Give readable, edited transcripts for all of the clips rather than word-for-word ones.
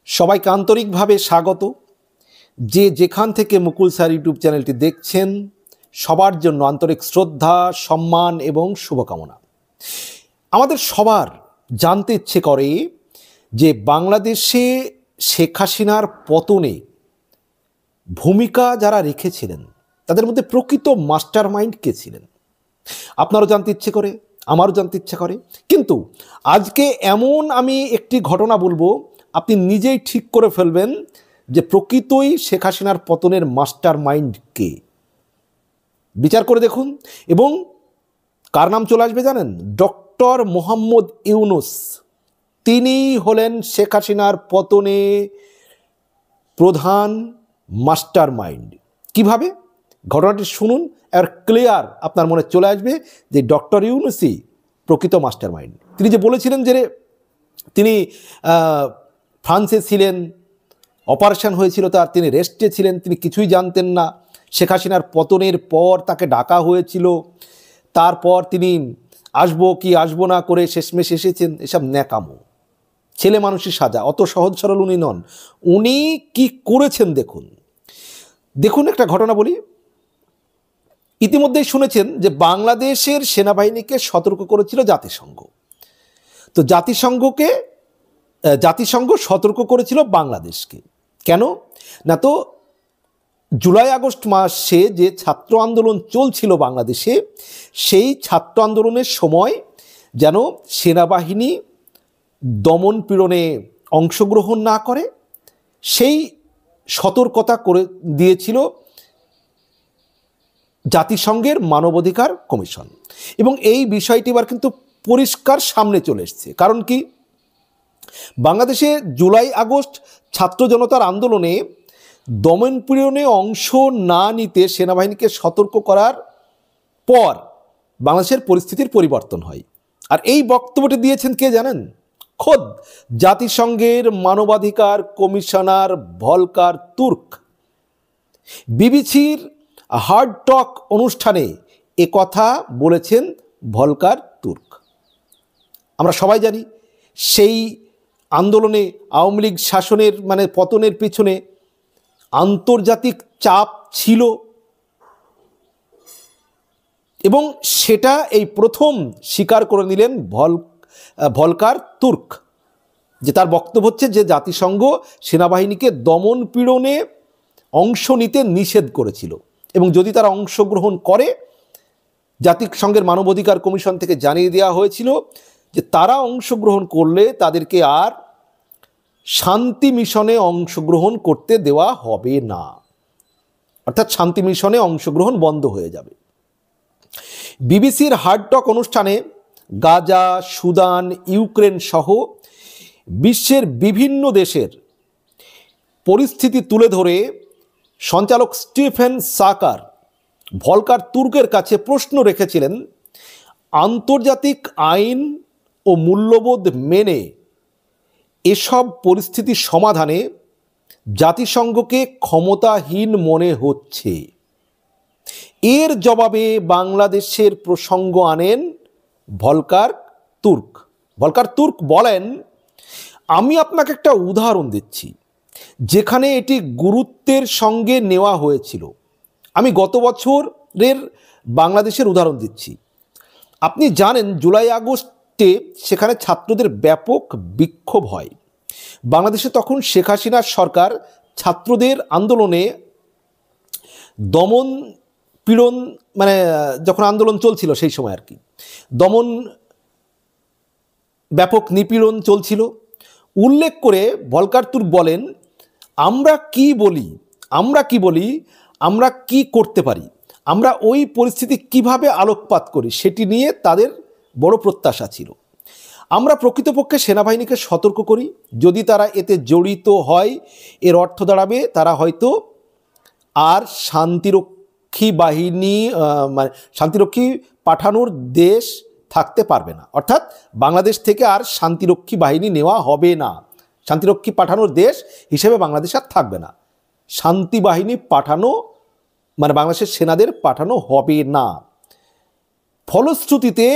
সবাইকে আন্তরিকভাবে স্বাগত। যে যেখান থেকে মুকুল স্যার ইউটিউব চ্যানেলটি দেখছেন সবার জন্য আন্তরিক শ্রদ্ধা, সম্মান এবং শুভকামনা। আমাদের সবার জানতে ইচ্ছে করে যে বাংলাদেশে শেখ হাসিনার পতনে ভূমিকা যারা রেখেছিলেন তাদের মধ্যে প্রকৃত মাস্টার মাইন্ড কে ছিলেন। আপনারও জানতে ইচ্ছে করে, আমারও জানতে ইচ্ছে করে। কিন্তু আজকে এমন আমি একটি ঘটনা বলবো, আপনি নিজেই ঠিক করে ফেলবেন যে প্রকৃতই শেখ হাসিনার পতনের মাস্টার মাইন্ড কে। বিচার করে দেখুন। এবং কার নাম চলে আসবে জানেন? ডক্টর মোহাম্মদ ইউনূস। তিনি হলেন শেখ হাসিনার পতনে প্রধান মাস্টার মাইন্ড। কীভাবে? ঘটনাটি শুনুন, আর ক্লিয়ার আপনার মনে চলে আসবে যে ডক্টর ইউনূসই প্রকৃত মাস্টার মাইন্ড। তিনি যে বলেছিলেন যে তিনি ফ্রান্সে ছিলেন, অপারেশন হয়েছিল তার, তিনি রেস্টে ছিলেন, তিনি কিছুই জানতেন না। শেখ হাসিনার পতনের পর তাকে ডাকা হয়েছিল, তারপর তিনি আসবো কি আসবো না করে শেষমেশ এসেছেন। এসব ন্যাকামো, ছেলে মানুষের সাজা। অত সহজ সরল উনি নন। উনি কি করেছেন দেখুন। দেখুন একটা ঘটনা বলি। ইতিমধ্যেই শুনেছেন যে বাংলাদেশের সেনাবাহিনীকে সতর্ক করেছিল জাতিসংঘ। তো জাতিসংঘ সতর্ক করেছিল বাংলাদেশকে। কেন না? তো জুলাই আগস্ট মাসে যে ছাত্র আন্দোলন চলছিল বাংলাদেশে, সেই ছাত্র আন্দোলনের সময় যেন সেনাবাহিনী দমন পীড়নে অংশগ্রহণ না করে, সেই সতর্কতা করে দিয়েছিল জাতিসংঘের মানবাধিকার কমিশন। এবং এই বিষয়টি এবার কিন্তু পরিষ্কার সামনে চলে এসছে। কারণ কি? বাংলাদেশে জুলাই আগস্ট ছাত্র জনতার আন্দোলনে দমনপীড়নে অংশ না নিতে সেনাবাহিনীকে সতর্ক করার পর বাংলাদেশের পরিস্থিতির পরিবর্তন হয়। আর এই বক্তব্যটি দিয়েছেন কে জানেন? খোদ জাতিসংঘের মানবাধিকার কমিশনার ভলকার তুর্ক। বিবিসির হার্ড টক অনুষ্ঠানে এ কথা বলেছেন ভলকার তুর্ক। আমরা সবাই জানি সেই আন্দোলনে আওয়ামী লীগ শাসনের পতনের পিছনে আন্তর্জাতিক চাপ ছিল, এবং সেটা এই প্রথম স্বীকার করে নিলেন ভলকার তুর্ক। যে তার বক্তব্য হচ্ছে যে জাতিসংঘ সেনাবাহিনীকে দমন পীড়নে অংশ নিতে নিষেধ করেছিল, এবং যদি তারা অংশগ্রহণ করে জাতিসংঘের মানবাধিকার কমিশন থেকে জানিয়ে দেওয়া হয়েছিল যে তারা অংশগ্রহণ করলে তাদেরকে আর শান্তি মিশনে অংশগ্রহণ করতে দেওয়া হবে না। অর্থাৎ শান্তি মিশনে অংশগ্রহণ বন্ধ হয়ে যাবে। বিবিসির হার্ড টক অনুষ্ঠানে গাজা, সুদান, ইউক্রেন সহ বিশ্বের বিভিন্ন দেশের পরিস্থিতি তুলে ধরে সঞ্চালক স্টিফেন সাকার ভলকার তুর্কের কাছে প্রশ্ন রেখেছিলেন, আন্তর্জাতিক আইন ও মূল্যবোধ মেনে এসব পরিস্থিতি সমাধানে জাতিসংঘকে ক্ষমতাহীন মনে হচ্ছে। এর জবাবে বাংলাদেশের প্রসঙ্গ আনেন ভলকার তুর্ক। ভলকার তুর্ক বলেন, আমি আপনাকে একটা উদাহরণ দিচ্ছি যেখানে এটি গুরুত্বের সঙ্গে নেওয়া হয়েছিল। আমি গত বছরের বাংলাদেশের উদাহরণ দিচ্ছি। আপনি জানেন জুলাই আগস্টে সেখানে ছাত্রদের ব্যাপক বিক্ষোভ হয়। বাংলাদেশে তখন শেখ হাসিনার সরকার ছাত্রদের আন্দোলনে দমন পীড়ন, যখন আন্দোলন চলছিল সেই সময় আর কি, দমন ব্যাপক নিপীড়ন চলছিল। উল্লেখ করে ভলকার তুর্ক বলেন, আমরা কি বলি, আমরা কি করতে পারি, আমরা ওই পরিস্থিতি কিভাবে আলোকপাত করি সেটি নিয়ে তাদের বড় প্রত্যাশা ছিল। আমরা প্রকৃতপক্ষে সেনাবাহিনীকে সতর্ক করি, যদি তারা এতে জড়িত হয় এর অর্থ দাঁড়াবে তারা হয়তো আর শান্তিরক্ষী পাঠানোর দেশ থাকতে পারবে না। অর্থাৎ বাংলাদেশ থেকে আর শান্তিরক্ষী বাহিনী নেওয়া হবে না, শান্তিরক্ষী পাঠানোর দেশ হিসেবে বাংলাদেশ আর থাকবে না, শান্তি বাহিনী পাঠানো বাংলাদেশের সেনাদের পাঠানো হবে না। ফলশ্রুতিতে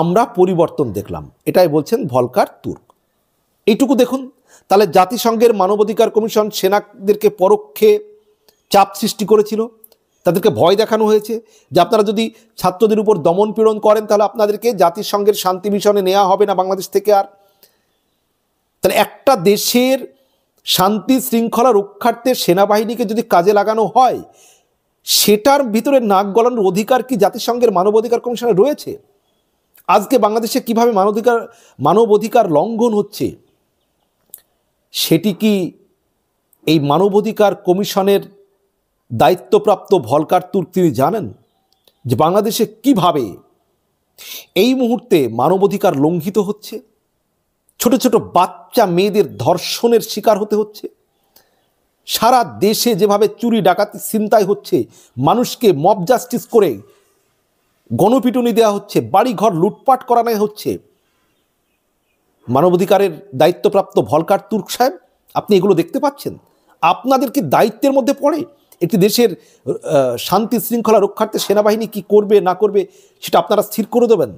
আমরা পরিবর্তন দেখলাম, এটাই বলছেন ভলকার তুর্ক। এইটুকু দেখুন। তাহলে জাতিসংঘের মানবাধিকার কমিশন সেনাদেরকে পরোক্ষে চাপ সৃষ্টি করেছিল, তাদেরকে ভয় দেখানো হয়েছে যে আপনারা যদি ছাত্রদের উপর দমন পীড়ন করেন তাহলে আপনাদেরকে জাতিসংঘের শান্তি মিশনে নেওয়া হবে না বাংলাদেশ থেকে আর। তাহলে একটা দেশের শান্তি শৃঙ্খলা রক্ষার্থে সেনাবাহিনীকে যদি কাজে লাগানো হয়, সেটার ভিতরে নাক গলানোর অধিকার কি জাতিসংঘের মানবাধিকার কমিশনে রয়েছে? আজকে বাংলাদেশে কিভাবে মানবাধিকার লঙ্ঘন হচ্ছে, সেটি কি এই মানবাধিকার কমিশনের দায়িত্বপ্রাপ্ত ভলকার তুর্ক তিনি জানেন যে বাংলাদেশে কিভাবে এই মুহূর্তে মানবাধিকার লঙ্ঘিত হচ্ছে? ছোট ছোট বাচ্চা মেয়েদের ধর্ষণের শিকার হতে হচ্ছে, সারা দেশে যেভাবে চুরি ডাকাতি ছিনতাই হচ্ছে, মানুষকে মব জাস্টিস করে গণপিটুনি দেওয়া হচ্ছে, বাড়িঘর লুটপাট করানো হচ্ছে। মানবাধিকারের দায়িত্বপ্রাপ্ত ভলকার তুর্ক সাহেব, আপনি এগুলো দেখতে পাচ্ছেন? আপনাদের কি দায়িত্বের মধ্যে পড়ে একটি দেশের শান্তি শৃঙ্খলা রক্ষার্থে সেনাবাহিনী কি করবে না করবে সেটা আপনারা স্থির করে দেবেন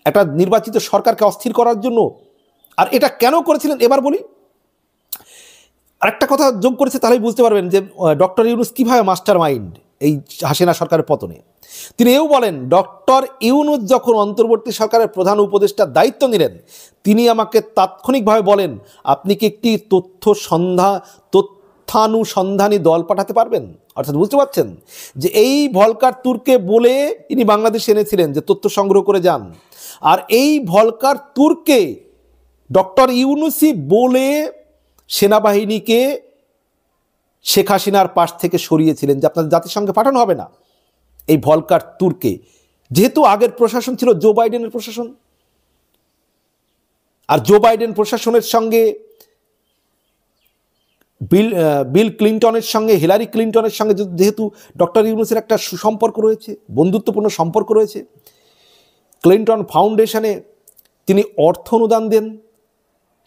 একটা নির্বাচিত সরকারকে অস্থির করার জন্য? আর এটা কেন করেছিলেন এবার বলি। আরেকটা কথা যোগ করেছে, তাহলেই বুঝতে পারবেন যে ডক্টর ইউনূস কীভাবে মাস্টার মাইন্ড এই হাসিনা সরকারের পতনে। তিনি এও বলেন, ডক্টর ইউনূস যখন অন্তর্বর্তী সরকারের প্রধান উপদেষ্টার দায়িত্ব নিলেন, তিনি আমাকে তাৎক্ষণিকভাবে বলেন, আপনি কি একটি তথ্যানুসন্ধানী দল পাঠাতে পারবেন? অর্থাৎ বুঝতে পারছেন যে এই ভলকার তুর্ককে বলে ইনি বাংলাদেশে এনেছিলেন যে তথ্য সংগ্রহ করে যান। আর এই ভলকার তুর্ককে ডক্টর ইউনূসই বলে সেনাবাহিনীকে শেখ হাসিনার পাশ থেকে সরিয়েছিলেন যে আপনাদের জাতিসংঘে পাঠানো হবে না। এই ভলকার তুর্কে, যেহেতু আগের প্রশাসন ছিল জো বাইডেনের প্রশাসন, আর জো বাইডেন প্রশাসনের সঙ্গে বিল ক্লিন্টনের সঙ্গে হিলারি ক্লিন্টনের সঙ্গে যেহেতু ডক্টর ইউনূসের একটা সুসম্পর্ক রয়েছে, বন্ধুত্বপূর্ণ সম্পর্ক রয়েছে, ক্লিন্টন ফাউন্ডেশনে তিনি অর্থ অনুদান দেন।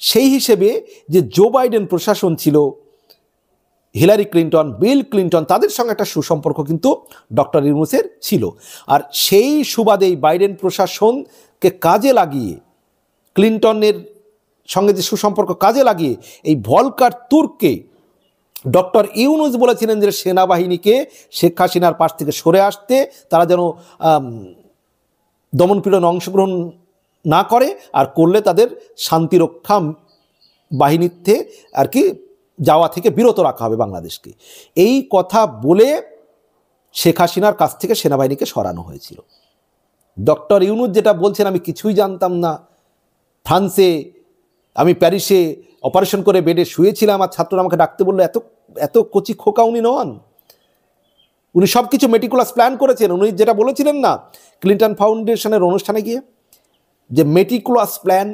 সেই হিসেবে যে জো বাইডেন প্রশাসন ছিল, হিলারি ক্লিন্টন, বিল ক্লিন্টন, তাদের সঙ্গে একটা সুসম্পর্ক কিন্তু ডক্টর ইউনূসের ছিল। আর সেই সুবাদেই বাইডেন প্রশাসনকে কাজে লাগিয়ে, ক্লিন্টনের সঙ্গে যে সুসম্পর্ক কাজে লাগিয়ে এই ভলকার তুর্ককে ডক্টর ইউনূস বলেছিলেন যে সেনাবাহিনীকে শেখ হাসিনার পাশ থেকে সরে আসতে, তারা যেন দমনপীড়নে অংশগ্রহণ না করে, আর করলে তাদের শান্তিরক্ষা বাহিনীতে আর কি যাওয়া থেকে বিরত রাখা হবে বাংলাদেশকে। এই কথা বলে শেখ হাসিনার কাছ থেকে সেনাবাহিনীকে সরানো হয়েছিল। ডক্টর ইউনূস যেটা বলছেন, আমি কিছুই জানতাম না, ফ্রান্সে আমি প্যারিসে অপারেশন করে বেডে শুয়েছিলাম আর ছাত্ররা আমাকে ডাকতে বললো, এত কচি খোকা উনি নন। উনি সব কিছু মেটিকুলাস প্ল্যান করেছেন। উনি যেটা বলেছিলেন না ক্লিন্টন ফাউন্ডেশনের অনুষ্ঠানে গিয়ে, যে মেটিকুলাস প্ল্যান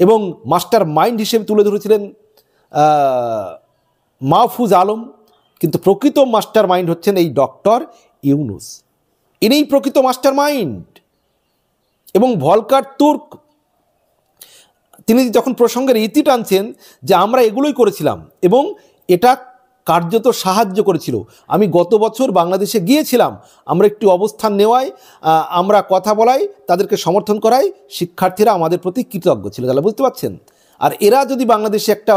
এবং মাস্টার মাইন্ড হিসেবে তুলে ধরেছিলেন মাহফুজ আলম, কিন্তু প্রকৃত মাস্টার মাইন্ড হচ্ছেন এই ডক্টর ইউনূস। ইনিই প্রকৃত মাস্টার মাইন্ড। এবং ভলকার তুর্ক তিনি যখন প্রসঙ্গের ইতি টানছেন যে আমরা এগুলোই করেছিলাম এবং এটা কার্যত সাহায্য করেছিল। আমি গত বছর বাংলাদেশে গিয়েছিলাম, আমরা একটি অবস্থান নেওয়ায়, আমরা কথা বলাই, তাদেরকে সমর্থন করাই শিক্ষার্থীরা আমাদের প্রতি কৃতজ্ঞ ছিল। তাহলে বুঝতে পারছেন। আর এরা যদি বাংলাদেশে একটা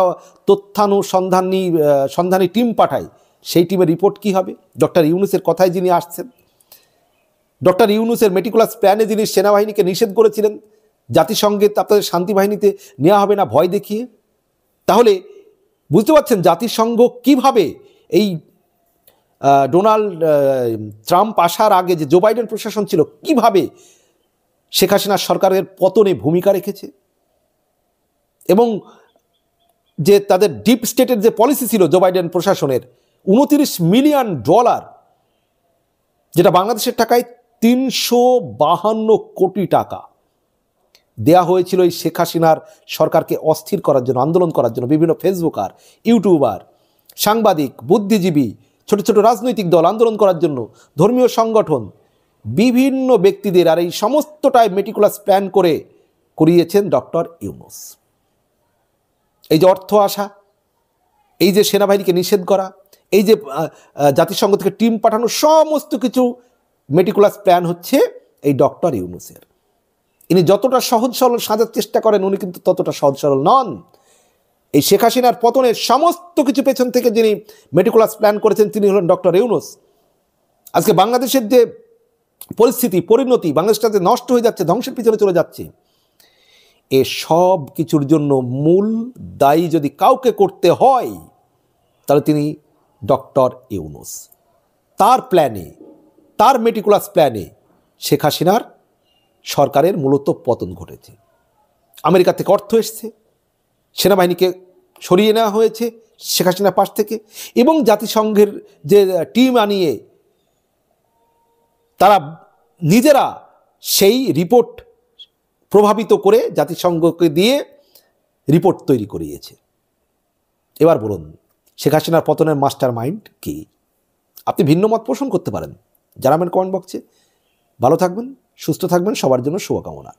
সন্ধানী টিম পাঠায়, সেই টিমের রিপোর্ট কি হবে? ডক্টর ইউনূসের কথায় যিনি আসছেন, ডক্টর ইউনূসের মেটিকুলাস প্ল্যানে যিনি সেনাবাহিনীকে নিষেধ করেছিলেন জাতিসংঘে আপনাদের শান্তি বাহিনীতে নেওয়া হবে না ভয় দেখিয়ে, তাহলে বুঝতে পারছেন জাতিসংঘ কিভাবে এই ডোনাল্ড ট্রাম্প আসার আগে যে জো বাইডেন প্রশাসন ছিল, কিভাবে শেখ হাসিনা সরকারের পতনে ভূমিকা রেখেছে, এবং যে তাদের ডিপ স্টেটের যে পলিসি ছিল জো বাইডেন প্রশাসনের, $29 মিলিয়ন, যেটা বাংলাদেশের টাকায় 352 কোটি টাকা দেয়া হয়েছিল এই শেখ হাসিনার সরকারকে অস্থির করার জন্য, আন্দোলন করার জন্য। বিভিন্ন ফেসবুকার, ইউটিউবার, সাংবাদিক, বুদ্ধিজীবী, ছোট ছোট রাজনৈতিক দল আন্দোলন করার জন্য, ধর্মীয় সংগঠন, বিভিন্ন ব্যক্তিদের, আর এই সমস্তটাই মেটিকুলাস প্ল্যান করে করিয়েছেন ডক্টর ইউনূস। এই যে অর্থ আসা, এই যে সেনাবাহিনীকে নিষেধ করা, এই যে জাতিসংঘ থেকে টিম পাঠানো, সমস্ত কিছু মেটিকুলাস প্ল্যান হচ্ছে এই ডক্টর ইউনূসের। ইনি যতটা সহজ সরল সাজার চেষ্টা করেন, উনি কিন্তু ততটা সহজ সরল নন। এই শেখ হাসিনার পতনের সমস্ত কিছু পেছন থেকে যিনি মেটিকুলাস প্ল্যান করেছেন তিনি হলেন ডক্টর ইউনূস। আজকে বাংলাদেশের যে পরিস্থিতি, পরিণতি, বাংলাদেশটাতে নষ্ট হয়ে যাচ্ছে, ধ্বংসের পিছনে চলে যাচ্ছে, এ সব কিছুর জন্য মূল দায়ী যদি কাউকে করতে হয় তাহলে তিনি ডক্টর ইউনূস। তার প্ল্যানে, তার মেটিকুলাস প্ল্যানে শেখ হাসিনার সরকারের মূলত পতন ঘটেছে। আমেরিকা থেকে অর্থ এসছে, সেনাবাহিনীকে সরিয়ে নেওয়া হয়েছে শেখ হাসিনার পাশ থেকে, এবং জাতিসংঘের যে টিম আনিয়ে তারা নিজেরা সেই রিপোর্ট প্রভাবিত করে জাতিসংঘকে দিয়ে রিপোর্ট তৈরি করিয়েছে। এবার বলুন শেখ হাসিনার পতনের মাস্টার মাইন্ড কি? আপনি ভিন্ন মত পোষণ করতে পারেন, জানাবেন কমেন্ট বক্সে। ভালো থাকবেন, সুস্থ থাকবেন, সবার জন্য শুভকামনা।